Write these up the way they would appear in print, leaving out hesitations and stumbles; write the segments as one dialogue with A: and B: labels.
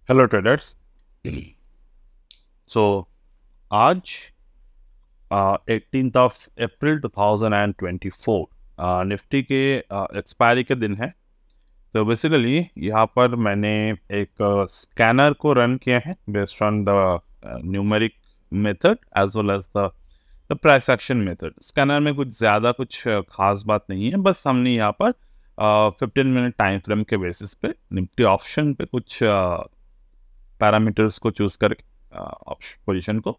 A: Hello traders. सो आज 18th of April 2024 Nifty के expiry के दिन है। तो बेसिकली यहाँ पर मैंने एक स्कैनर को रन किया है based on the numeric method as well as the price action method. Scanner में कुछ ज़्यादा कुछ खास बात नहीं है, बस हमने यहाँ पर 15 मिनट टाइम फ्रेम के बेसिस पे निफ्टी ऑप्शन पे कुछ पैरामीटर्स को चूज करके ऑप्शन पोजीशन को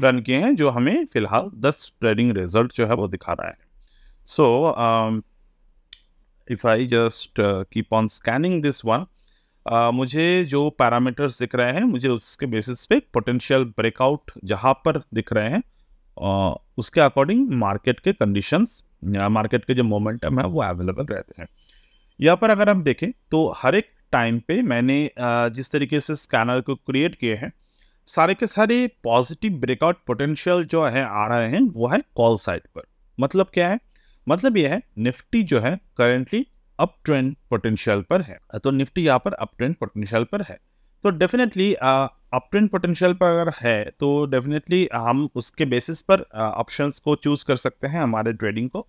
A: रन किए हैं, जो हमें फिलहाल 10 ट्रेडिंग रिजल्ट जो है वो दिखा रहा है। सो if I just keep on scanning this one, मुझे जो पैरामीटर्स दिख रहे हैं, मुझे उसके बेसिस पे पोटेंशियल ब्रेकआउट जहां पर दिख रहे हैं उसके अकॉर्डिंग मार्केट के कंडीशंस, मार्केट के जो मोमेंटम है वो अवेलेबल रहते हैं। यहाँ पर अगर हम देखें तो हर एक टाइम पे मैंने जिस तरीके से स्कैनर को क्रिएट किए हैं, सारे के सारे पॉजिटिव ब्रेकआउट पोटेंशियल जो है आ रहे हैं वो है कॉल साइड पर। मतलब क्या है? मतलब ये है निफ्टी जो है करेंटली अप ट्रेंड पोटेंशियल पर है। तो निफ्टी यहाँ पर अप ट्रेंड पोटेंशियल पर है, तो डेफिनेटली अप ट्रेंड पोटेंशियल पर अगर है तो डेफिनेटली हम उसके बेसिस पर ऑप्शंस को चूज कर सकते हैं हमारे ट्रेडिंग को।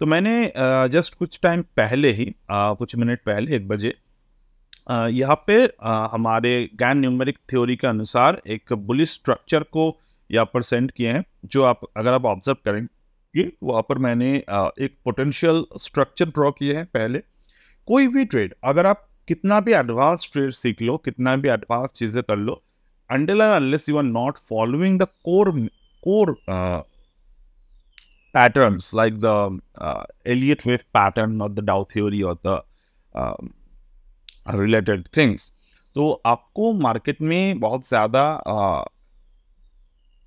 A: तो मैंने जस्ट कुछ टाइम पहले ही कुछ मिनट पहले 1 बजे यहाँ पे हमारे गैन न्यूमेरिक थ्योरी के अनुसार एक बुलिश स्ट्रक्चर को यहाँ पर सेंड किए हैं, जो अगर आप ऑब्जर्व करेंगे वहाँ पर मैंने एक पोटेंशियल स्ट्रक्चर ड्रॉ किए हैं। पहले कोई भी ट्रेड, अगर आप कितना भी एडवांस ट्रेड सीख लो, कितना भी एडवांस चीज़ें कर लो, until and unless you are not following the core patterns like the Elliott wave pattern or the Dow theory or the related things, तो आपको मार्केट में बहुत ज़्यादा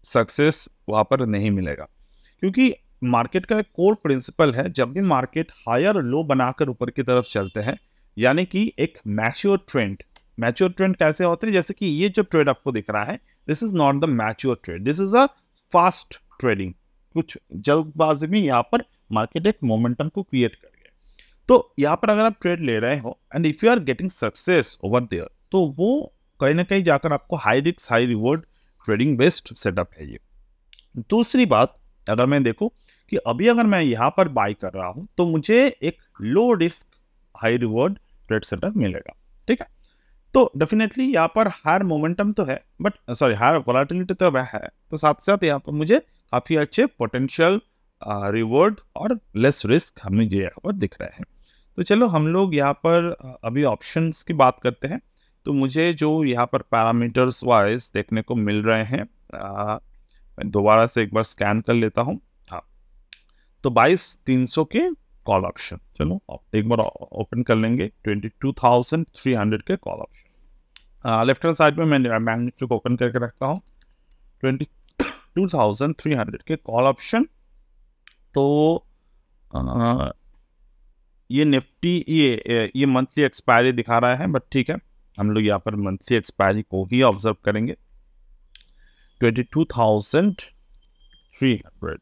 A: सक्सेस वहाँ पर नहीं मिलेगा। क्योंकि मार्केट का एक कोर प्रिंसिपल है, जब भी मार्केट हायर लो बनाकर ऊपर की तरफ चलते हैं, यानी कि एक मैच्योर ट्रेंड कैसे होते हैं? जैसे कि ये जो ट्रेड आपको दिख रहा है, this is not the mature trade, this is a fast trading. कुछ जल्दबाजी में यहाँ पर मार्केट एक मोमेंटम को क्रिएट कर गया। तो यहाँ पर अगर आप ट्रेड ले रहे हो and if you are getting success over there, तो वो कहीं ना कहीं जाकर आपको high risk high reward trading based setup है ये। दूसरी बात, अगर मैं देखूं कि अभी अगर मैं यहाँ पर बाय कर रहा हूं तो मुझे एक low risk high reward trade setup मिलेगा। ठीक है, तो डेफिनेटली यहाँ पर हायर मोमेंटम तो है, बट सॉरी हायर वोलेटिलिटी तो है, तो साथ साथ यहाँ पर मुझे काफ़ी अच्छे पोटेंशियल रिवॉर्ड और लेस रिस्क हमें यहाँ पर दिख रहे हैं। तो चलो हम लोग यहाँ पर अभी ऑप्शंस की बात करते हैं। तो मुझे जो यहाँ पर पैरामीटर्स वाइज देखने को मिल रहे हैं, मैं दोबारा से एक बार स्कैन कर लेता हूँ। हाँ, तो 22,300 के कॉल ऑप्शन, चलो एक बार ओपन कर लेंगे। 22,300 के call option, left hand side में मैं मैग्नेटिक ओपन करके रखता हूँ। 22,300 के कॉल ऑप्शन। तो ये निफ्टी ये मंथली एक्सपायरी दिखा रहा है, बट ठीक है, हम लोग यहाँ पर मंथली एक्सपायरी को ही ऑब्जर्व करेंगे। 22,300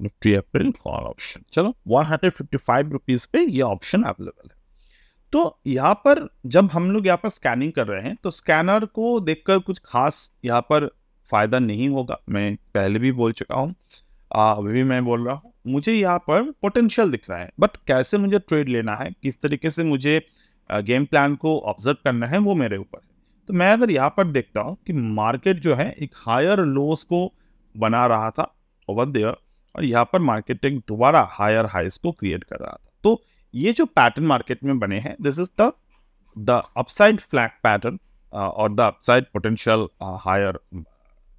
A: निफ्टी अप्रैल कॉल ऑप्शन, चलो 155 रुपीज पे ये ऑप्शन अवेलेबल है। तो यहाँ पर जब हम लोग यहाँ पर स्कैनिंग कर रहे हैं, तो स्कैनर को देखकर कुछ खास यहाँ पर फायदा नहीं होगा। मैं पहले भी बोल चुका हूँ, अभी भी मैं बोल रहा हूँ, मुझे यहाँ पर पोटेंशियल दिख रहा है, बट कैसे मुझे ट्रेड लेना है, किस तरीके से मुझे गेम प्लान को ऑब्जर्व करना है, वो मेरे ऊपर है। तो मैं अगर यहाँ पर देखता हूँ कि मार्केट जो है एक हायर लोस को बना रहा था ओवर देयर, और यहाँ पर मार्केट एक दोबारा हायर हाइस को क्रिएट कर रहा था। तो ये जो पैटर्न मार्केट में बने हैं, this is the upside flag pattern और the upside potential higher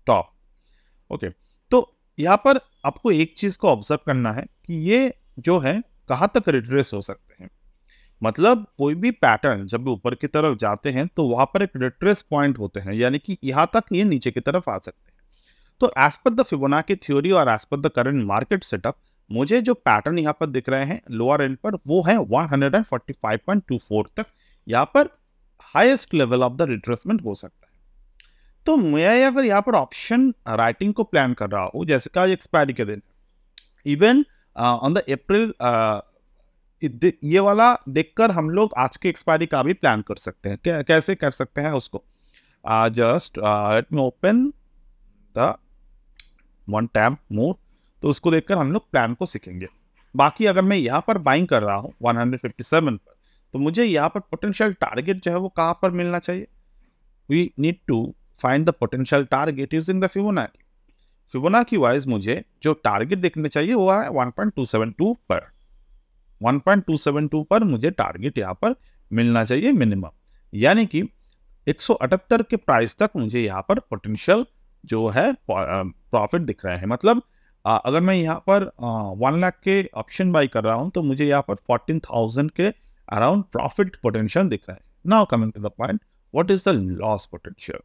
A: top. Okay, तो यहाँ पर आपको एक चीज को ऑब्जर्व करना है कि ये जो है कहाँ तक रिट्रेस हो सकते हैं। मतलब कोई भी पैटर्न जब भी ऊपर की तरफ जाते हैं तो वहां पर एक रिट्रेस पॉइंट होते हैं, यानी कि यहाँ तक ये नीचे की तरफ आ सकते हैं। तो as per the Fibonacci theory और as per the current market setup, मुझे जो पैटर्न यहाँ पर दिख रहे हैं लोअर एंड पर, वो है 145.24 तक यहाँ पर highest level of the retracement हो सकता है। तो मैं अगर यहाँ पर ऑप्शन राइटिंग को प्लान कर रहा हूँ, जैसे का एक्सपायरी के दिन, इवन ऑन द अप्रैल ये वाला देखकर हम लोग आज की एक्सपायरी का भी प्लान कर सकते हैं। कैसे कर सकते हैं उसको? Just let me open the one tab more, तो उसको देखकर हम लोग प्लान को सीखेंगे। बाकी अगर मैं यहाँ पर बाइंग कर रहा हूँ 157 पर, तो मुझे यहाँ पर पोटेंशियल टारगेट जो है वो कहाँ पर मिलना चाहिए? We need to find the potential target using the Fibonacci. Fibonacci wise मुझे जो टारगेट देखने चाहिए वो है 1.272 पर। 1.272 पर मुझे टारगेट यहाँ पर मिलना चाहिए मिनिमम, यानी कि 178 के प्राइस तक मुझे यहाँ पर पोटेंशियल जो है प्रॉफिट दिख रहे हैं। मतलब अगर मैं यहाँ पर 1 लाख के ऑप्शन बाई कर रहा हूँ तो मुझे यहाँ पर 14,000 के अराउंड प्रॉफिट पोटेंशियल दिख रहा है। Now coming to the point, what is the loss potential?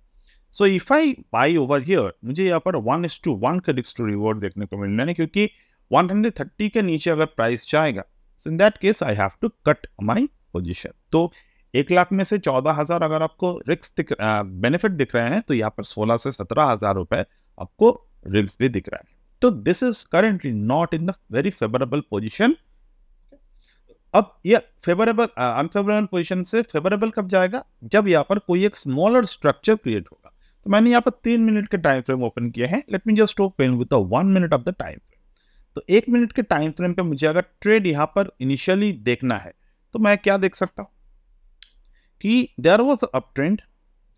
A: So if I buy over here, मुझे यहाँ पर 1:1 का रिस्क टू रिवॉर्ड देखने को मिल रहा है, क्योंकि 130 के नीचे अगर प्राइस जाएगा, so in that case I have to cut my position। तो 1 लाख में से 14,000 अगर आपको रिस्क बेनिफिट दिख रहे हैं, तो यहाँ पर 16 से 17,000 रुपए आपको रिस्क भी दिख रहा है। तो this is currently not in the very favourable position. अब ये फेवरेबल अनफेवरेबल पोजीशन से फेवरेबल कब जाएगा? जब यहाँ पर कोई एक स्मॉलर स्ट्रक्चर क्रिएट होगा। तो मैंने यहाँ पर 3 मिनट के टाइम फ्रेम ओपन किए हैं। Let me just open with 1 minute of the time frame. तो 1 मिनट के टाइम फ्रेम पे मुझे अगर ट्रेड यहाँ पर इनिशियली देखना है, तो मैं क्या देख सकता हूँ कि there was up trend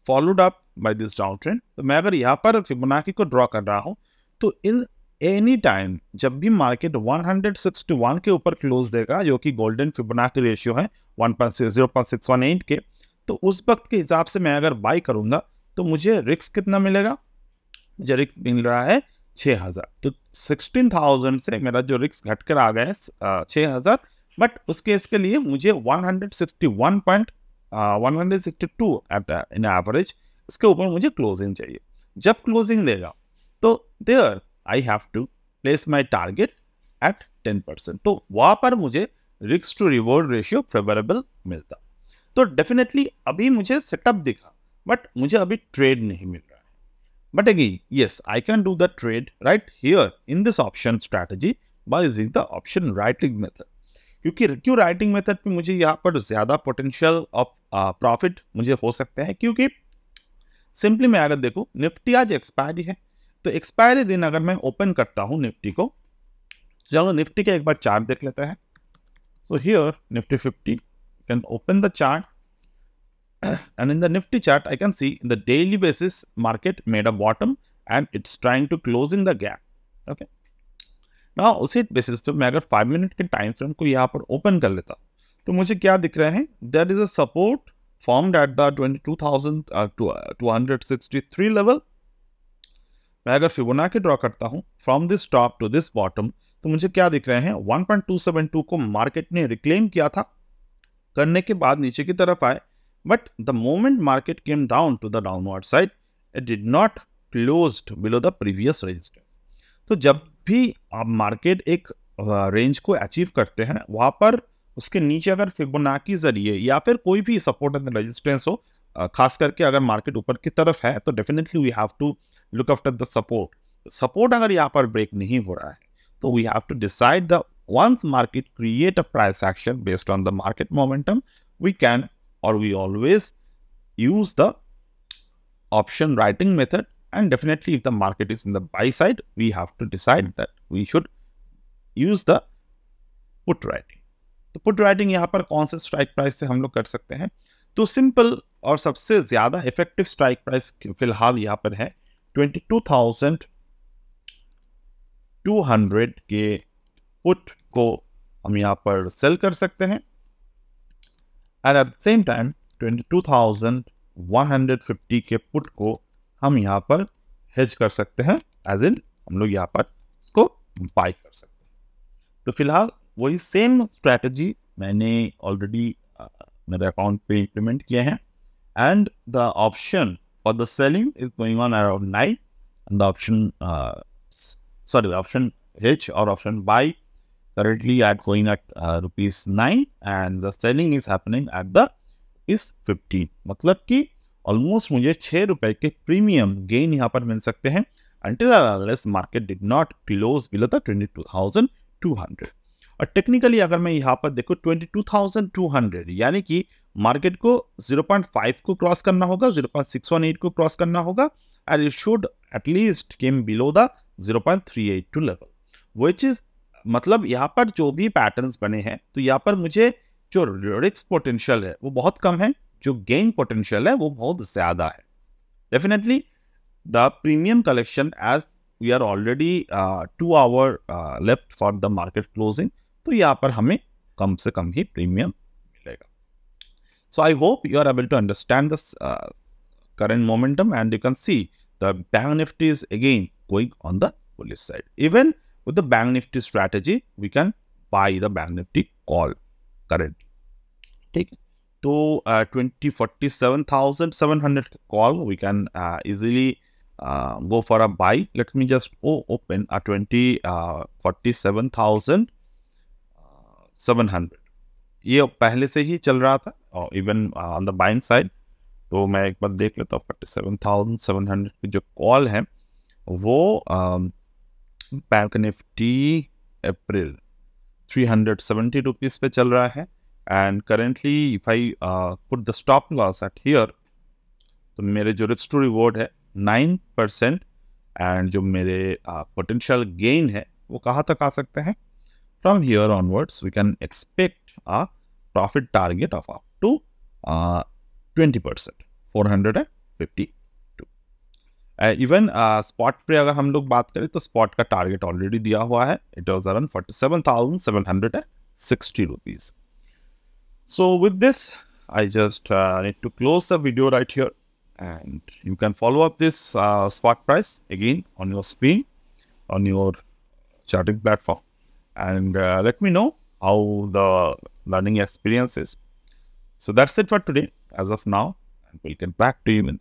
A: followed up by this down trend. तो मैं अगर यहाँ पर फिबोनाची को ड्रॉ कर रहा हूँ, तो इन एनी टाइम जब भी मार्केट 161 के ऊपर क्लोज देगा, जो कि गोल्डन फिबोनाची रेशियो है 0.618 के, तो उस वक्त के हिसाब से मैं अगर बाई करूंगा तो मुझे रिस्क कितना मिलेगा? मुझे रिस्क मिल रहा है 6,000। तो 16,000 से मेरा जो रिस्क घटकर आ गया है 6,000, बट उस केस के लिए मुझे 162 इन एवरेज इसके ऊपर मुझे क्लोजिंग चाहिए। जब क्लोजिंग देगा तो there I have to place my target at 10%। तो वहां पर मुझे risk to reward ratio favourable मिलता। तो डेफिनेटली अभी मुझे सेटअप दिखा, बट मुझे अभी ट्रेड नहीं मिल रहा है। But again, yes, I can do the trade right here in this option strategy by using the option writing method। क्यों राइटिंग मेथड पे मुझे यहाँ पर ज्यादा पोटेंशियल ऑफ प्रॉफिट मुझे हो सकते हैं? क्योंकि सिंपली मैं अगर देखूं, निफ्टी आज एक्सपायरी है, तो एक्सपायरी दिन अगर मैं ओपन करता हूं निफ्टी को, चलो निफ्टी का एक बार चार्ट देख लेते हैं। So here Nifty 50 can open the chart, and in the Nifty chart I can see in the daily basis market made a bottom and it's trying to closing the gap। okay, now उसी basis पे मैं अगर 5 minute के time frame को यहाँ पर open कर लेता हूँ, तो मुझे क्या दिख रहे हैं? there is a support formed at the 22,263 लेवल। मैं अगर फिबोनाची ड्रॉ करता हूँ from this top to this bottom, तो मुझे क्या दिख रहे हैं? 1.272 को मार्केट ने रिक्लेम किया था, करने के बाद नीचे की तरफ आए, but the moment market came down to the downward side, it did not closed below the previous resistance। तो जब भी आप मार्केट एक रेंज को अचीव करते हैं, वहां पर उसके नीचे अगर फिबोनाची जरिए या फिर कोई भी सपोर्ट एंड रेजिस्टेंस हो, खास करके अगर मार्केट ऊपर की तरफ है, तो definitely we have to look after the support अगर यहाँ पर ब्रेक नहीं हो रहा है, तो we have to decide the once market create a price action based on the market momentum, we can or we always use the option writing method। and definitely if the market is in the buy side, we have to decide that we should use the put writing। तो put writing यहाँ पर कौन से strike price पे हम लोग कर सकते हैं? तो सिंपल और सबसे ज्यादा इफेक्टिव स्ट्राइक प्राइस फिलहाल यहाँ पर है 22,200 के पुट को हम यहाँ पर सेल कर सकते हैं, and at the same time 22,150 के पुट को हम यहाँ पर हेज कर सकते हैं, एज इन हम लोग यहाँ पर इसको बाय कर सकते हैं। तो फिलहाल वही सेम स्ट्रैटेजी मैंने ऑलरेडी मेरे अकाउंट पे इम्प्लीमेंट किए हैं, and the option for the selling is going on around 9, and the option hedge और option buy currently at going at ₹9 and the selling is happening at the is 15। मतलब कि almost मुझे 6 रुपए के premium gain यहाँ पर मिल सकते हैं until unless market did not close below the 22,200। और टेक्निकली अगर मैं यहाँ पर देखूँ 22,200 यानी कि मार्केट को 0.5 को क्रॉस करना होगा, 0.618 को क्रॉस करना होगा and it should at least came below the 0.382 level, which is मतलब यहाँ पर जो भी पैटर्न्स बने हैं तो यहाँ पर मुझे जो रिस्क पोटेंशियल है वो बहुत कम है, जो गेन पोटेंशियल है वो बहुत ज्यादा है। Definitely the premium collection as we are already 2 hour left for the market closing, तो यहाँ पर हमें कम से कम ही प्रीमियम मिलेगा। So I hope you are able to understand this current momentum, and you can see the Bank Nifty is again going on the bullish side. Even with the Bank Nifty strategy, we can buy the Bank Nifty call currently. ठीक, तो 47,700 call we can easily go for a buy. Let me just open a 47,700. ये पहले से ही चल रहा था और even on the buying side, तो मैं एक बार देख लेता हूँ 47,700 की जो कॉल है वो बैंक निफ्टी अप्रैल 370 रुपीज़ पे चल रहा है। And currently if I put the stop loss eight here, तो मेरे जो रिस्क टू रिवॉर्ड है 9% एंड जो मेरे पोटेंशियल गेन है वो कहाँ तक आ सकते हैं। From here onwards we can expect a profit target of up to 20%, 452. Even spot पे अगर हम लोग बात करें तो spot का टारगेट ऑलरेडी दिया हुआ है, it was around 47,760 rupees. So with this, I just need to close the video right here, and you can follow up this spot price again on your screen on your charting platform, and let me know how the learning experience is. So that's it for today as of now, and we'll get back to you in